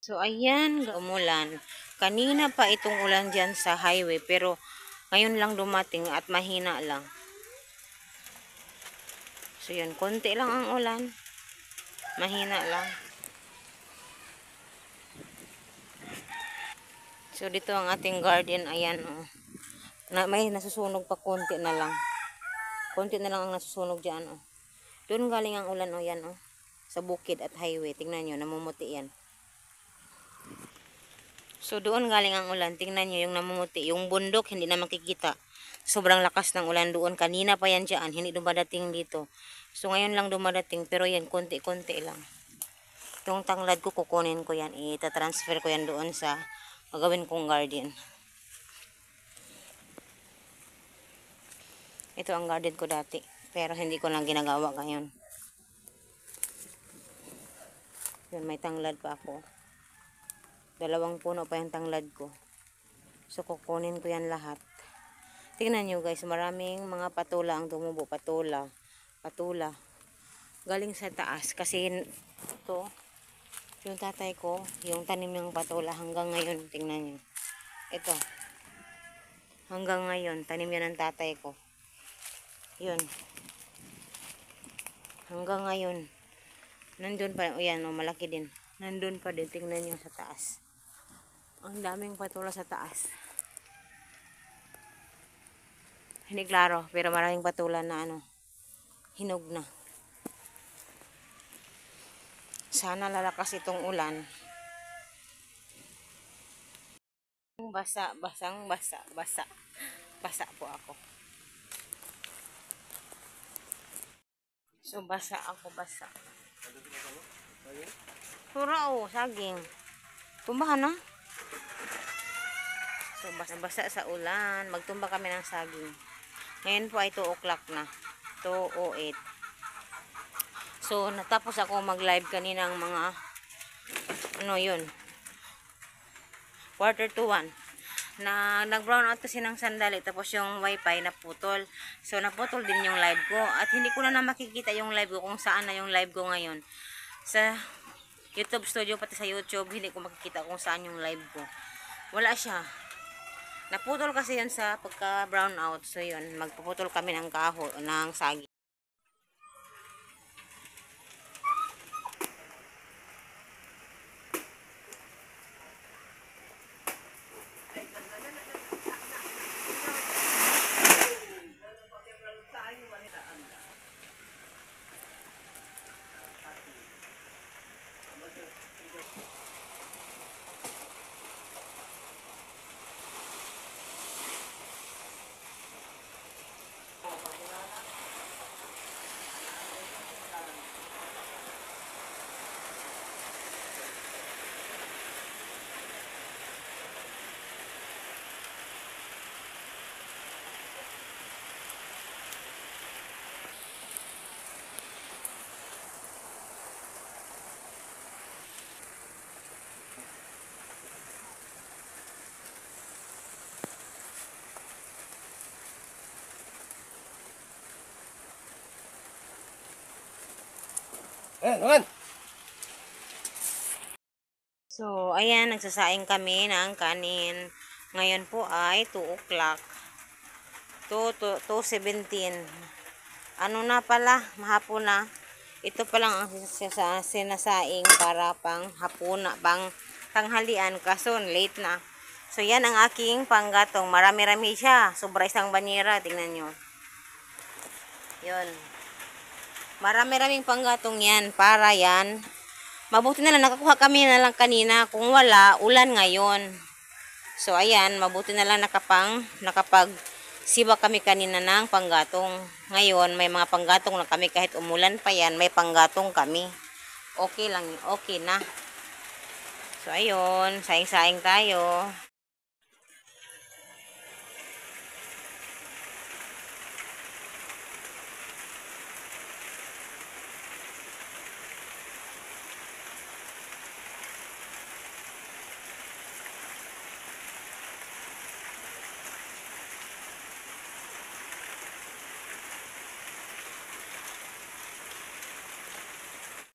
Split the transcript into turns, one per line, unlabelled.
So, ayan, umulan. Kanina pa itong ulan dyan sa highway, pero ngayon lang dumating at mahina lang. So, yun, konti lang ang ulan. Mahina lang. So, dito ang ating garden. Ayan, oh. May nasusunog pa konti na lang. Konti na lang ang nasusunog dyan, oh. Doon galing ang ulan, oh, yan, oh. Sa bukid at highway. Tingnan nyo, namumuti yan. So, doon galing ang ulan. Tingnan nyo yung namumuti. Yung bundok, hindi na makikita. Sobrang lakas ng ulan doon. Kanina pa yan dyan. Hindi dumadating dito. So, ngayon lang dumadating. Pero yan, konti-konti lang. Yung tanglad ko, kukunin ko yan. Ita-transfer ko yan doon sa gagawin kong garden. Ito ang garden ko dati. Pero hindi ko lang ginagawa ngayon. Yun, may tanglad pa ako. 2 puno pa yung tanglad ko. So, kukunin ko yan lahat. Tingnan nyo guys, maraming mga patula ang tumubo. Patula. Galing sa taas. Kasi ito, yung tatay ko, yung tanim ng patula hanggang ngayon. Tingnan nyo. Ito. Hanggang ngayon, tanim yan ng tatay ko. Yun. Hanggang ngayon. Nandun pa. O yan, malaki din. Nandun pa din. Tingnan nyo sa taas. Ang daming patula sa taas. Hindi klaro, pero maraming patula na hinog na. Sana lalakas itong ulan. Basa po ako. So, basa. Pura saging. Tumbahan na. So, basa sa ulan. Magtumba kami ng saging. Ngayon po ay 2 o'clock na. 2:08. So, natapos ako mag-live kaninang mga, yun, 1:45. Nag-brown out kasi ng sandali. Tapos yung wifi naputol. So, naputol din yung live ko. At hindi ko na makikita yung live ko kung saan na yung live ko ngayon. Sa YouTube Studio, pati sa YouTube, hindi ko makikita kung saan yung live ko. Wala siya. Naputol kasi yun sa pagka-brown out. So, yun. Magpuputol kami ng saging.
Naman.
So, ayan, nagsasaing kami ng kanin. Ngayon po ay 2 o'clock. 2:17. Ano na pala, mahapon na. Ito pa lang ang sinasaing para pang hapuna, pang tanghalian. Kaso, late na. So, yan ang aking panggatong. Marami-rami siya. Sobra isang banyera. Tingnan nyo. Yun. Marami-raming panggatong yan. Para yan. Mabuti na lang, nakakuha kami na lang kanina. Kung wala, ulan ngayon. So, ayan, mabuti na lang nakapag-siba kami kanina ng panggatong. Ngayon, may mga panggatong na kami. Kahit umulan pa yan, may panggatong kami. Okay lang, okay na. So, ayun, saing-saing tayo.